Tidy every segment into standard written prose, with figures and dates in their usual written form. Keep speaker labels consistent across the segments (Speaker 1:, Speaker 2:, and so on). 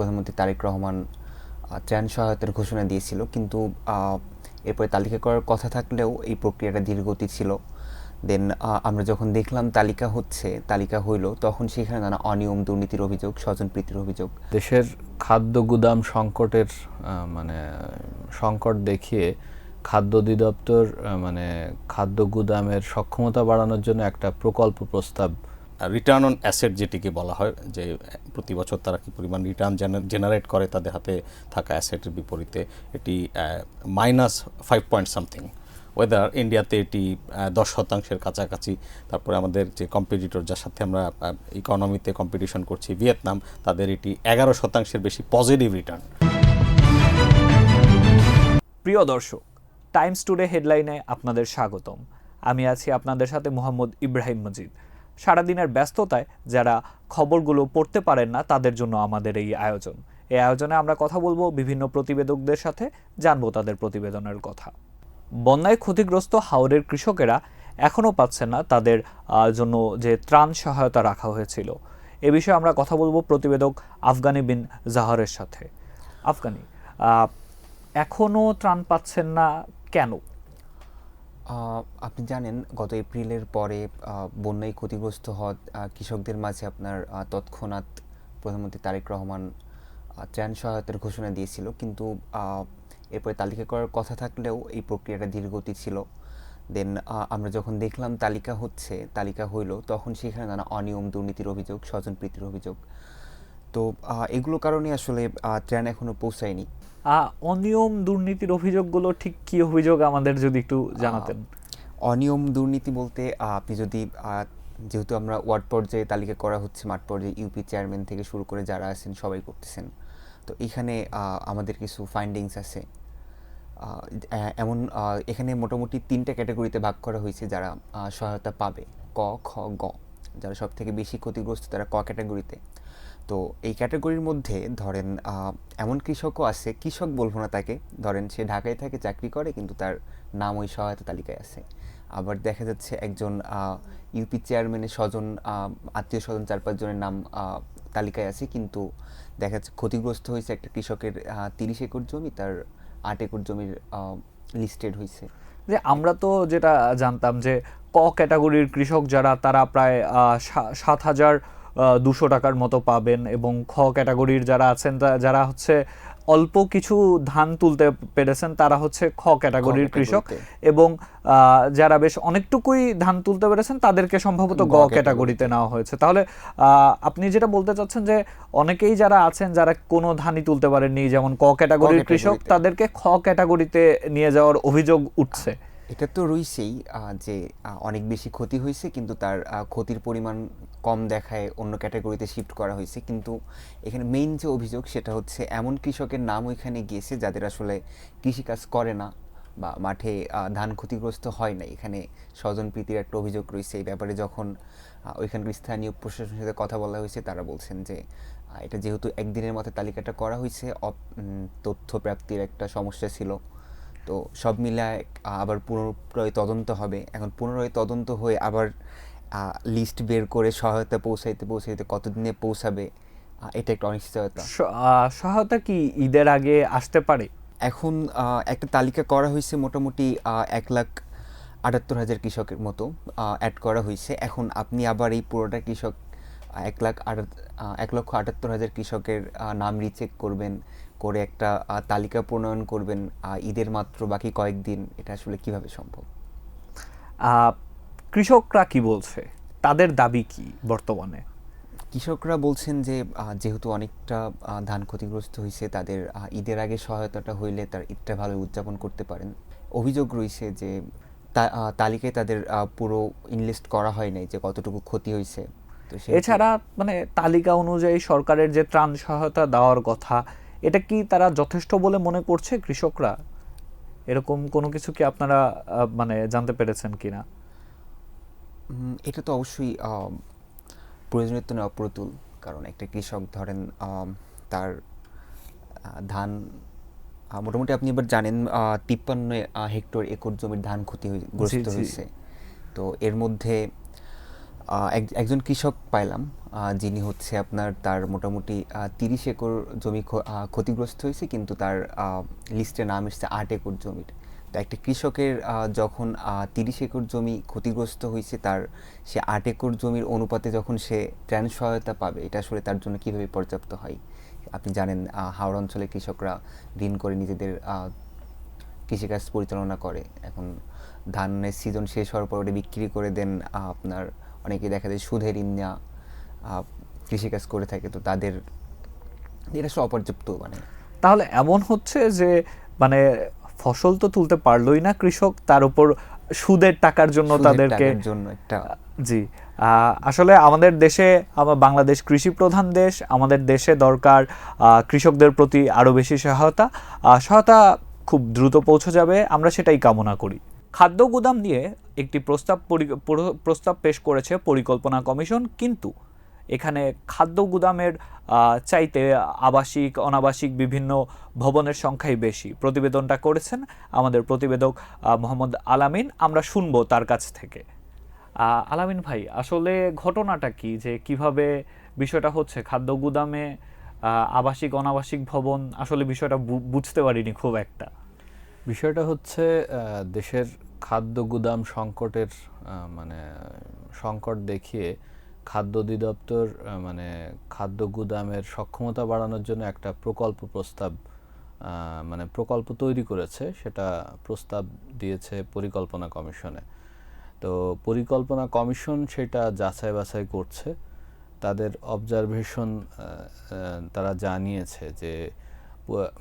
Speaker 1: প্রধানমন্ত্রী তারেক রহমান ত্রাণ সহায়তার ঘোষণা দিয়েছিল, কিন্তু এরপরে তালিকা করার কথা থাকলেও এই প্রক্রিয়াটা ধীরগতি ছিল। দেন আমরা যখন দেখলাম তালিকা হইল, তখন সেখানে নানা অনিয়ম, দুর্নীতির অভিযোগ, স্বজনপ্রীতির অভিযোগ।
Speaker 2: দেশের খাদ্য গুদাম সংকটের মানে সংকট দেখিয়ে খাদ্য অধিদপ্তর খাদ্য গুদামের সক্ষমতা বাড়ানোর জন্য একটা প্রকল্প প্রস্তাব,
Speaker 3: রিটার্ন অন অ্যাসেট যেটিকে বলা হয়, যে প্রতি বছর তারা কী পরিমাণ রিটার্ন জেনারেট করে তাদের হাতে থাকা অ্যাসেটের বিপরীতে, এটি -5 পয়েন্ট সামথিং, ওয়েদার ইন্ডিয়াতে এটি 10% কাছাকাছি। তারপরে আমাদের যে কম্পিটিটর, যার সাথে আমরা ইকোনমিতে কম্পিটিশন করছি, ভিয়েতনাম, তাদের এটি 11% বেশি পজিটিভ রিটার্ন।
Speaker 4: প্রিয় দর্শক, টাইমস টুডে হেডলাইনে আপনাদের স্বাগতম। আমি আছি আপনাদের সাথে মোহাম্মদ ইব্রাহিম মজিদ। সারাদিনের ব্যস্ততায় যারা খবরগুলো পড়তে পারেন না, তাদের জন্য আমাদের এই আয়োজন। এই আয়োজনে আমরা কথা বলবো বিভিন্ন প্রতিবেদকদের সাথে, জানবো তাদের প্রতিবেদনের কথা। বন্যায় ক্ষতিগ্রস্ত হাওরের কৃষকেরা এখনও পাচ্ছেন না তাদের জন্য যে ত্রাণ সহায়তা রাখা হয়েছিল। এ বিষয়ে আমরা কথা বলবো প্রতিবেদক আফগানি বিন জাহরের সাথে। আফগানি, এখনও ত্রাণ পাচ্ছেন না কেন?
Speaker 1: আপনি জানেন, গত এপ্রিলের পরে বন্যায় ক্ষতিগ্রস্ত হওয়া কৃষকদের মাঝে আপনার তৎক্ষণাৎ প্রধানমন্ত্রী তারেক রহমান ত্রাণ সহায়তার ঘোষণা দিয়েছিল, কিন্তু এরপরে তালিকা করার কথা থাকলেও এই প্রক্রিয়াটা ধীরগতি ছিল। দেন আমরা যখন দেখলাম তালিকা হইল, তখন সেখানে নানা অনিয়ম, দুর্নীতির অভিযোগ, স্বজনপ্রীতির অভিযোগ। তো এগুলো কারণে আসলে ত্রাণ এখনও পৌঁছায়নি।
Speaker 4: অনিয়ম, দুর্নীতির অভিযোগগুলো ঠিক কী অভিযোগ, আমাদের যদি একটু জানাতেন।
Speaker 1: অনিয়ম, দুর্নীতি বলতে আপনি যদি যেহেতু আমরা ওয়ার্ড পর্যায়ে তালিকা করা হচ্ছে, মাঠ পর্যায়ে ইউপি চেয়ারম্যান থেকে শুরু করে যারা আছেন সবাই করতেছেন। তো এখানে আমাদের কিছু ফাইন্ডিংস আছে। এখানে মোটামুটি 3টা ক্যাটাগরিতে ভাগ করা হয়েছে যারা সহায়তা পাবে, ক, খ, গ। যারা সব থেকে বেশি ক্ষতিগ্রস্ত তারা ক ক্যাটাগরিতে। তো এই ক্যাটাগরির মধ্যে ধরেন এমন কৃষকও আছে, কৃষক বলবো না তাকে, ধরেন সে ঢাকায় থাকে, চাকরি করে, কিন্তু তার নাম ওই সহায়তা তালিকায় আছে। আবার দেখা যাচ্ছে একজন ইউপি চেয়ারম্যানের স্বজন, আত্মীয় স্বজন 4-5 জনের নাম তালিকায় আছে, কিন্তু দেখা যাচ্ছে ক্ষতিগ্রস্ত হয়েছে একটা কৃষকের 30 একর জমি, তার 8 একর জমির লিস্টেড হয়েছে।
Speaker 4: যে আমরা তো যেটা জানতাম যে ক ক্যাটাগরির কৃষক যারা, তারা প্রায় 7,200 টাকার মতো পাবেন, এবং খ ক্যাটাগরির যারা আছেন, যারা হচ্ছে অল্প কিছু ধান তুলতে পেরেছেন, তারা হচ্ছে খ ক্যাটাগরির কৃষক, এবং যারা বেশ অনেকটুকুই ধান তুলতে পেরেছেন তাদেরকে সম্ভবত গ ক্যাটাগরিতে নেওয়া হয়েছে। তাহলে আপনি যেটা বলতে চাচ্ছেন যে অনেকেই যারা আছেন যারা কোনো ধানই তুলতে পারেননি, যেমন ক ক্যাটাগরির কৃষক, তাদেরকে খ ক্যাটাগরিতে নিয়ে যাওয়ার অভিযোগ উঠছে।
Speaker 1: এটা তো রয়েছেই যে অনেক বেশি ক্ষতি হয়েছে, কিন্তু তার ক্ষতির পরিমাণ কম দেখায় অন্য ক্যাটাগরিতে শিফট করা হয়েছে। কিন্তু এখানে মেইন যে অভিযোগ সেটা হচ্ছে এমন কৃষকের নাম ওইখানে গিয়েছে যাদের আসলে কৃষিকাজ করে না বা মাঠে ধান ক্ষতিগ্রস্ত হয় না। এখানে স্বজনপ্রীতির একটা অভিযোগ রয়েছে। এই ব্যাপারে যখন ওইখানকার স্থানীয় প্রশাসনের সাথে কথা বলা হয়েছে, তারা বলছেন যে এটা যেহেতু একদিনের মধ্যে তালিকাটা করা হয়েছে, তথ্য প্রাপ্তির একটা সমস্যা ছিল। তো সব মিলায় আবার পুনরায় তদন্ত হবে। এখন পুনরায় তদন্ত হয়ে আবার লিস্ট বের করে সহায়তা পৌঁছাইতে কতদিনে পৌঁছাবে, এটা একটা অনিশ্চয়তা।
Speaker 4: সহায়তা কি ঈদের আগে আসতে পারে?
Speaker 1: এখন একটা তালিকা করা হয়েছে, মোটামুটি 1,78,000 কৃষকের মতো অ্যাড করা হয়েছে। এখন আপনি আবার এই পুরোটা কৃষক 1,78,000 কৃষকের নাম রিচেক করবেন, করে একটা তালিকা প্রণয়ন করবেন ঈদের মাত্র বাকি কয়েকদিন, এটা আসলে কিভাবে সম্ভব?
Speaker 4: কৃষকরা কি বলছে, তাদের দাবি কি বর্তমানে?
Speaker 1: কৃষকরা বলছেন যে যেহেতু অনেকটা ধান ক্ষতিগ্রস্ত হয়েছে, তাদের ঈদের আগে সহায়তাটা হইলে তার ঈদটা ভালো উদযাপন করতে পারেন। অভিযোগ রয়েছে যে তালিকায় তাদের পুরো ইনলিস্ট করা হয় নাই যে কতটুকু ক্ষতি হয়েছে। তো
Speaker 4: এছাড়া তালিকা অনুযায়ী সরকারের যে ত্রাণ সহায়তা দেওয়ার কথা, এটা কি তারা যথেষ্ট বলে মনে করছে কৃষকরা? এরকম কোনো কিছু কি আপনারা জানতে পেরেছেন কিনা?
Speaker 1: এটা তো অবশ্যই প্রয়োজনীয় তো অপ্রতুল, কারণ একটা কৃষক ধরেন তার ধান মোটামুটি আপনি এবার জানেন 53 একর জমির ধান ক্ষতিগ্রস্ত হয়েছে। তো এর মধ্যে একজন কৃষক পাইলাম, যিনি হচ্ছে আপনার তার মোটামুটি 30 একর জমি ক্ষতিগ্রস্ত হয়েছে, কিন্তু তার লিস্টে নাম এসেছে 8 একর জমির। তো একটা কৃষকের যখন 30 একর জমি ক্ষতিগ্রস্ত হয়েছে, তার সে 8 একর জমির অনুপাতে যখন সে ত্রাণ সহায়তা পাবে, এটা আসলে তার জন্য কীভাবে পর্যাপ্ত হয়? আপনি জানেন হাওড় অঞ্চলে কৃষকরা ঋণ করে নিজেদের কৃষিকাজ পরিচালনা করে। এখন ধানের সিজন শেষ হওয়ার পর ওটা বিক্রি করে দেন, আপনার অনেকে দেখা যায় সুদের ঋণ নেওয়া কৃষিকাজ করে থাকে। তো তাদের এটা আসলে অপর্যাপ্ত। মানে
Speaker 4: তাহলে এমন হচ্ছে যে মানে ফসল তো তুলতে পারলোই না কৃষক, তার উপর সুদের টাকার জন্য তাদেরকে
Speaker 1: জন্য একটা
Speaker 4: জি আসলে আমাদের দেশে, বাংলাদেশ কৃষি প্রধান দেশ, আমাদের দেশে দরকার কৃষকদের প্রতি আরো বেশি সহায়তা। সহায়তা খুব দ্রুত পৌঁছে যাবে, আমরা সেটাই কামনা করি। খাদ্য গুদাম নিয়ে একটি প্রস্তাব পেশ করেছে পরিকল্পনা কমিশন, কিন্তু এখানে খাদ্য গুদামের চাইতে আবাসিক অনাবাসিক বিভিন্ন ভবনের সংখ্যাই বেশি। প্রতিবেদনটা করেছেন আমাদের প্রতিবেদক মোহাম্মদ আলামিন, আমরা শুনবো তার কাছ থেকে। আলামিন ভাই, আসলে ঘটনাটা কি, যে কিভাবে বিষয়টা হচ্ছে খাদ্য গুদামে আবাসিক অনাবাসিক ভবন? আসলে বিষয়টা বুঝতে পারিনি খুব একটা।
Speaker 2: বিষয়টা হচ্ছে দেশের খাদ্য গুদাম সংকটের মানে সংকট দেখিয়ে খাদ্য অধিদপ্তর মানে খাদ্য গুদামের সক্ষমতা বাড়ানোর জন্য একটা প্রকল্প তৈরি করেছে। সেটা প্রস্তাব দিয়েছে পরিকল্পনা কমিশনে। তো পরিকল্পনা কমিশন সেটা যাচাই বাছাই করছে। তাদের অবজারভেশন তারা জানিয়েছে যে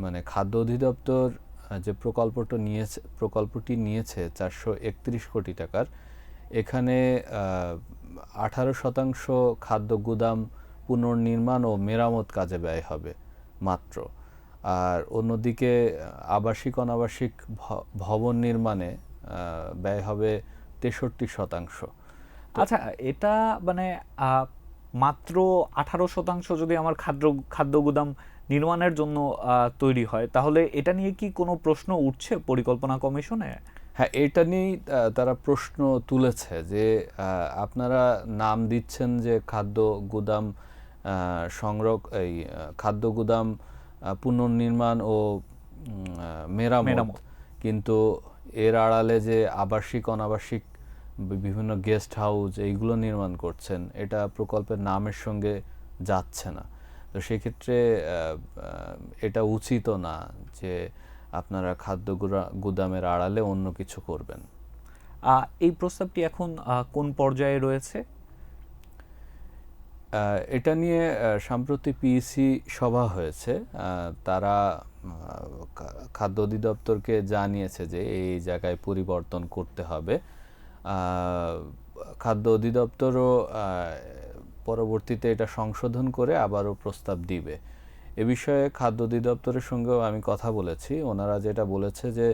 Speaker 2: মানে খাদ্য অধিদপ্তর যে প্রকল্পটি নিয়েছে 431 কোটি টাকার, এখানে 18% খাদ্য গুদাম পুনর্নির্মাণ ও মেরামত কাজে ব্যয় হবে মাত্র। আর অন্যদিকে আবাসিক অনাবাসিক ভবন নির্মাণে ব্যয় হবে 63%।
Speaker 4: আচ্ছা, এটা মানে মাত্র 18% যদি আমার খাদ্য গুদাম নির্মাণের জন্য তৈরি হয়, তাহলে এটা নিয়ে কি কোনো প্রশ্ন উঠছে পরিকল্পনা কমিশনে?
Speaker 2: হ্যাঁ, এটা নিয়েই তারা প্রশ্ন তুলেছে যে আপনারা নাম দিচ্ছেন যে খাদ্য গুদাম খাদ্য গুদাম পুনর্নির্মাণ ও মেরামত, কিন্তু এর আড়ালে যে আবাসিক অনাবাসিক বিভিন্ন গেস্ট হাউস এইগুলো নির্মাণ করছেন, এটা প্রকল্পের নামের সঙ্গে যাচ্ছে না। তো সেক্ষেত্রে এটা উচিত না যে আপনারা খাদ্য গুদামের আড়ালে অন্য কিছু করবেন।
Speaker 4: এই প্রস্তাবটি এখন কোন পর্যায়ে রয়েছে?
Speaker 2: এটা নিয়ে সম্প্রতি পিইসি সভা হয়েছে। তারা খাদ্য অধিদপ্তরকে জানিয়েছে যে এই জায়গায় পরিবর্তন করতে হবে। খাদ্য অধিদপ্তরও পরবর্তীতে এটা সংশোধন করে আবারও প্রস্তাব দিবে। এ বিষয়ে খাদ্য অধিদপ্তরের সঙ্গেও আমি কথা বলেছি। ওনারা যেটা বলেছে যে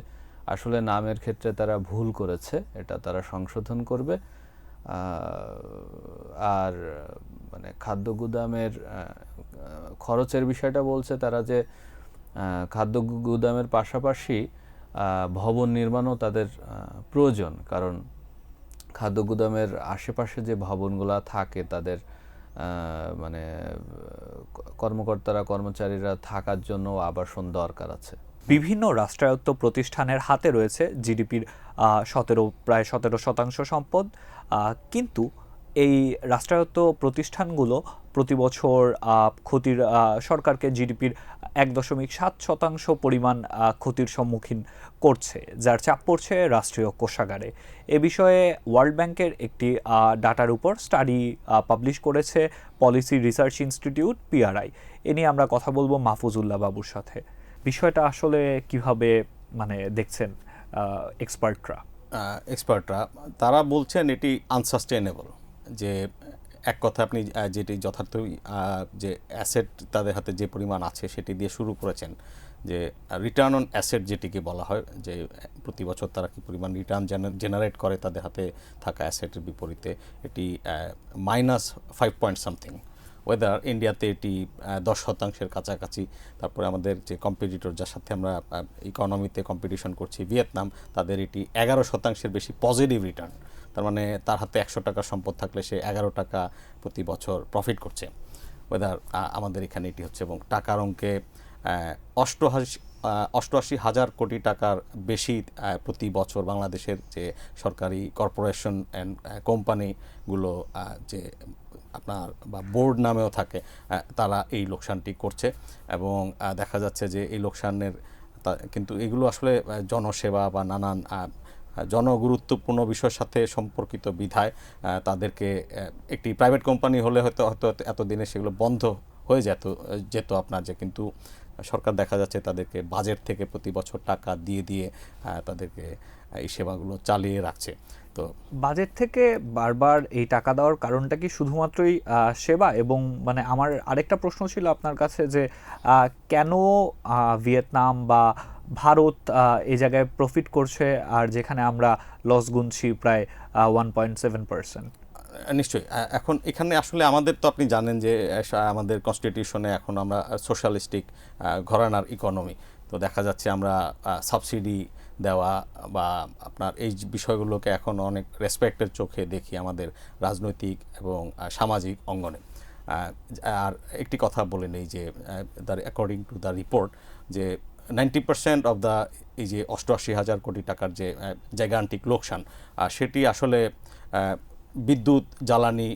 Speaker 2: আসলে নামের ক্ষেত্রে তারা ভুল করেছে, এটা তারা সংশোধন করবে। আর মানে খাদ্য গুদামের খরচের বিষয়টা বলছে তারা যে খাদ্য গুদামের পাশাপাশি ভবন নির্মাণও তাদের প্রয়োজন, কারণ খাদ্য গুদামের আশেপাশে যে ভবনগুলো থাকে তাদের মানে কর্মচারীরা থাকার জন্য আবাসন দরকার আছে।
Speaker 4: বিভিন্ন রাষ্ট্রায়ত্ত প্রতিষ্ঠানের হাতে রয়েছে জিডিপির প্রায় 17% সম্পদ, কিন্তু এই রাষ্ট্রায়ত্ত প্রতিষ্ঠানগুলো প্রতি বছর সরকারকে জিডিপির 1.7% পরিমাণ ক্ষতির সম্মুখীন করছে, যার চাপ পড়ছে রাষ্ট্রীয় কোষাগারে। এ বিষয়ে ওয়ার্ল্ড ব্যাংকের একটি ডাটার উপর স্টাডি পাবলিশ করেছে পলিসি রিসার্চ ইনস্টিটিউট PRI। এ নিয়ে আমরা কথা বলবো মাহফুজুল্লাহ বাবুর সাথে। বিষয়টা আসলে কিভাবে মানে দেখছেন
Speaker 3: এক্সপার্টরা? তারা বলছেন এটি আনসাস্টেনেবল, যে এক কথা আপনি যেটি যথার্থই যে অ্যাসেট তাদের হাতে যে পরিমাণ আছে সেটি দিয়ে শুরু করেছেন, যে রিটার্ন অন অ্যাসেট যেটিকে বলা হয়, যে প্রতি বছর তারা কি পরিমাণ রিটার্ন জেনারেট করে তাদের হাতে থাকা অ্যাসেটের বিপরীতে, এটি -5 পয়েন্ট সামথিং। ওয়েদার ইন্ডিয়াতে এটি 10% কাছাকাছি। তারপরে আমাদের যে কম্পিটিটর, যার সাথে আমরা ইকোনমিতে কম্পিটিশন করছি, ভিয়েতনাম, তাদের এটি 11% বেশি পজিটিভ রিটার্ন। তার মানে তার হাতে 100 টাকার সম্পদ থাকলে সে 11 টাকা প্রতি বছর প্রফিট করছে। ওয়েদার আমাদের এখানে এটি হচ্ছে, এবং টাকার অঙ্কে 88,000 কোটি টাকার বেশি প্রতি বছর বাংলাদেশের যে সরকারি কর্পোরেশন অ্যান্ড কোম্পানিগুলো যে আপনার বা বোর্ড নামেও থাকে, তারা এই লোকসানটি করছে। এবং দেখা যাচ্ছে যে এই লোকসানের কিন্তু এগুলো আসলে জনসেবা বা নানান জনগুরুত্বপূর্ণ বিষয়ের সাথে সম্পর্কিত বিধায় তাদেরকে একটি প্রাইভেট কোম্পানি হলে হয়তো এতদিনে সেগুলো বন্ধ হয়ে যেত আপনার, যে কিন্তু সরকার দেখা যাচ্ছে তাদেরকে বাজেট থেকে প্রতি বছর টাকা দিয়ে দিয়ে তাদেরকে এই সেবাগুলো চালিয়ে রাখছে। তো
Speaker 4: বাজেট থেকে বারবার এই টাকা দেওয়ার কারণটা কি শুধুমাত্রই সেবা? এবং মানে আমার আরেকটা প্রশ্ন ছিল আপনার কাছে যে কেন ভিয়েতনাম বা ভারত এই জায়গায় প্রফিট করছে আর যেখানে আমরা লস গুনছি প্রায় 1.7%?
Speaker 3: নিশ্চয়ই। এখন এখানে আসলে আমাদের তো আপনি জানেন যে আমাদের কনস্টিটিউশনে এখন আমরা সোশ্যালিস্টিক ঘরানার ইকোনমি, তো দেখা যাচ্ছে আমরা সাবসিডি দেওয়া বা আপনার এই বিষয়গুলোকে এখন অনেক রেসপেক্টের চোখে দেখি আমাদের রাজনৈতিক এবং সামাজিক অঙ্গনে। আর একটি কথা বলে নেই যে অ্যাকর্ডিং টু দ্য রিপোর্ট যে 90% অফ দ্য এই যে 88,000 কোটি টাকার যে জাইগান্টিক লোকসান, সেটি আসলে বিদ্যুৎ, জ্বালানি,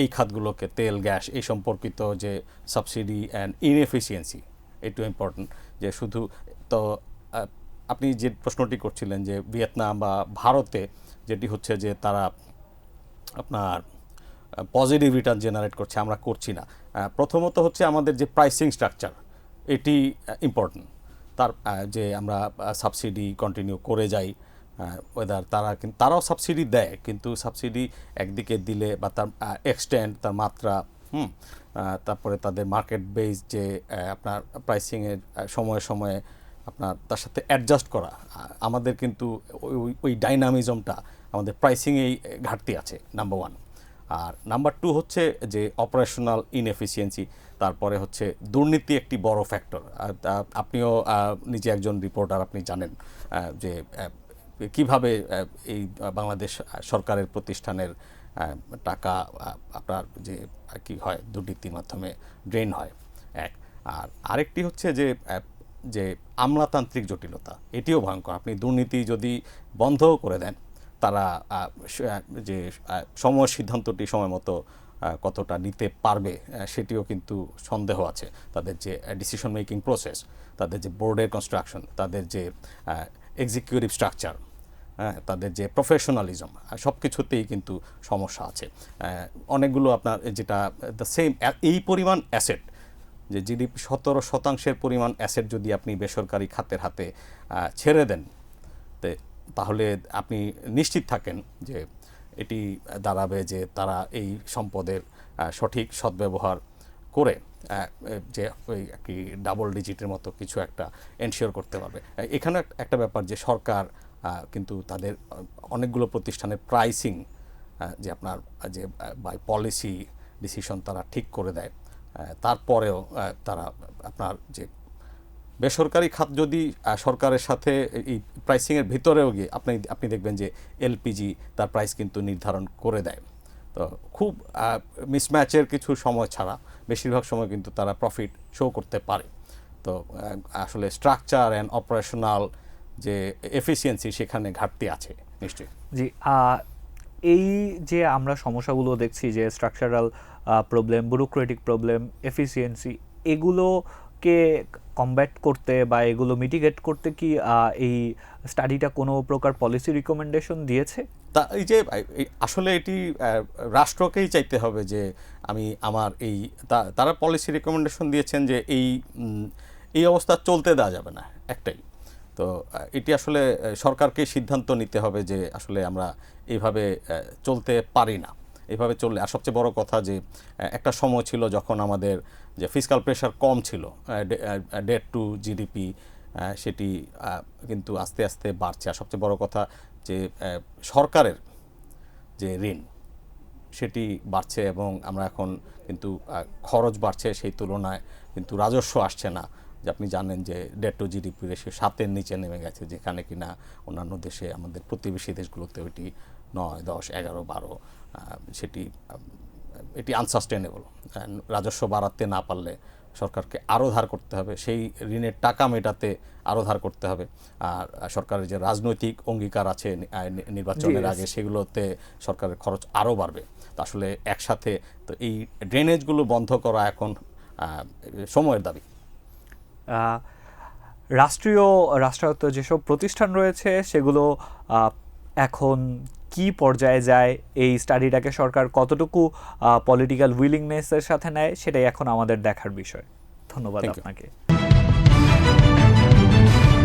Speaker 3: এই খাতগুলোকে, তেল, গ্যাস এই সম্পর্কিত যে সাবসিডি অ্যান্ড ইনএফিসিয়েন্সি, এটু ইম্পর্টেন্ট। যে শুধু তো আপনি যে প্রশ্নটি করছিলেন যে ভিয়েতনাম বা ভারতে যেটি হচ্ছে যে তারা আপনার পজিটিভ রিটার্ন জেনারেট করছে, আমরা করছি না। প্রথমত হচ্ছে আমাদের যে প্রাইসিং স্ট্রাকচার, এটি ইম্পর্টেন্ট। যে আমরা সাবসিডি কন্টিনিউ করে যাই, ওয়েদার তারাও সাবসিডি দেয়, কিন্তু সাবসিডি একদিকে দিলে বা তার এক্সটেন্ড, তার মাত্রা, তারপরে তাদের মার্কেট বেস যে আপনার প্রাইসিংয়ের সময়ে সময়ে আপনার তার সাথে অ্যাডজাস্ট করা, আমাদের কিন্তু ওই ডাইনামিজমটা আমাদের প্রাইসিংয়েই ঘাটতি আছে, নাম্বার ওয়ান। আর নাম্বার টু হচ্ছে যে অপারেশনাল ইনএফিসিয়েন্সি, তারপরে হচ্ছে দুর্নীতি একটি বড় ফ্যাক্টর। আপনিও নিজে একজন রিপোর্টার, আপনি জানেন যে কিভাবে এই বাংলাদেশ সরকারের প্রতিষ্ঠানের টাকা আপনার যে কি হয় দুর্নীতির মাধ্যমে ড্রেন হয়, এক। আর আরেকটি হচ্ছে যে আমলাতান্ত্রিক জটিলতা, এটিও ভয়ঙ্কর। আপনি দুর্নীতি যদি বন্ধও করে দেন, তারা যে সময় সিদ্ধান্তটি সময় মতো কতটা নিতে পারবে সেটিও কিন্তু সন্দেহ আছে। তাদের যে ডিসিশন মেকিং প্রসেস, তাদের যে বোর্ডের কনস্ট্রাকশন, তাদের যে এক্সিকিউটিভ স্ট্রাকচার, তাদের যে প্রফেশনালিজম, সব কিছুতেই কিন্তু সমস্যা আছে। অনেকগুলো আপনার যেটা দ্য সেম এই পরিমাণ অ্যাসেট, যে জিডিপি 17% পরিমাণ অ্যাসেট যদি আপনি বেসরকারি খাতের হাতে ছেড়ে দেন, তাহলে আপনি নিশ্চিত থাকেন যে এটি দাঁড়াবে যে তারা এই সম্পদের সঠিক সদ্ব্যবহার করে যে ওই একটি ডাবল ডিজিটের মতো কিছু একটা এনশিওর করতে পারবে। এখানে একটা ব্যাপার যে সরকার কিন্তু তাদের অনেকগুলো প্রতিষ্ঠানের প্রাইসিং যে আপনার যে বাই পলিসি ডিসিশন তারা ঠিক করে দেয়, তারপরেও তারা আপনার যে বেসরকারি খাত যদি সরকারের সাথে এই প্রাইসিংয়ের ভিতরেও গিয়ে আপনি দেখবেন যে এলপিজি তার প্রাইস কিন্তু নির্ধারণ করে দেয়। তো খুব মিসম্যাচের কিছু সময় ছাড়া বেশিরভাগ সময় কিন্তু তারা প্রফিট শো করতে পারে। তো আসলে স্ট্রাকচার অ্যান্ড অপারেশনাল যে এফিসিয়েন্সি, সেখানে ঘাটতি আছে নিশ্চয়ই।
Speaker 4: জি, এই যে আমরা সমস্যাগুলো দেখছি, যে structural problem, bureaucratic problem, efficiency, এগুলোকে কমব্যাট করতে বা এগুলো মিটিগেট করতে কি এই স্টাডিটা কোনো প্রকার পলিসি রিকমেন্ডেশন দিয়েছে?
Speaker 3: তা এই যে আসলে এটি রাষ্ট্রকেই চাইতে হবে যে আমি আমার এই তারা পলিসি রিকমেন্ডেশন দিয়েছেন যে এই অবস্থা চলতে দেওয়া যাবে না, একটাই। তো এটি আসলে সরকারকে সিদ্ধান্ত নিতে হবে যে আসলে আমরা এইভাবে চলতে পারি না, এইভাবে চললে। আর সবচেয়ে বড় কথা যে একটা সময় ছিল যখন আমাদের যে ফিসকাল প্রেশার কম ছিল, ডেট টু জিডিপি, সেটি কিন্তু আস্তে আস্তে বাড়ছে। আর সবচেয়ে বড় কথা যে সরকারের যে ঋণ, সেটি বাড়ছে, এবং আমরা এখন কিন্তু খরচ বাড়ছে, সেই তুলনায় কিন্তু রাজস্ব আসছে না। যে আপনি জানেন যে ডেট টু জিডিপি রেশিও 7-এর নিচে নেমে গেছে, যেখানে কিনা অন্যান্য দেশে আমাদের প্রতিবেশী দেশগুলোতে ওইটি 9, 10, 11, 12 এটি আনসাস্টেনেবল। রাজস্ব বাড়াতে না পারলে সরকারকে আরও ধার করতে হবে, সেই ঋণের টাকা মেটাতে আরও ধার করতে হবে। আর সরকারের যে রাজনৈতিক অঙ্গীকার আছে নির্বাচনের আগে, সেগুলোতে সরকারের খরচ আরও বাড়বে। তো আসলে একসাথে তো এই ড্রেনেজগুলো বন্ধ করা এখন সময়ের দাবি।
Speaker 4: রাষ্ট্রায়ত্ত যেসব প্রতিষ্ঠান রয়েছে সেগুলো এখন কি পর্যায়ে যায়, এই স্টাডিটাকে সরকার কতটুকু পলিটিক্যাল উইলিংনেসের সাথে নেয়, সেটাই এখন আমাদের দেখার বিষয়। ধন্যবাদ
Speaker 3: Thank you.
Speaker 4: আপনাকে।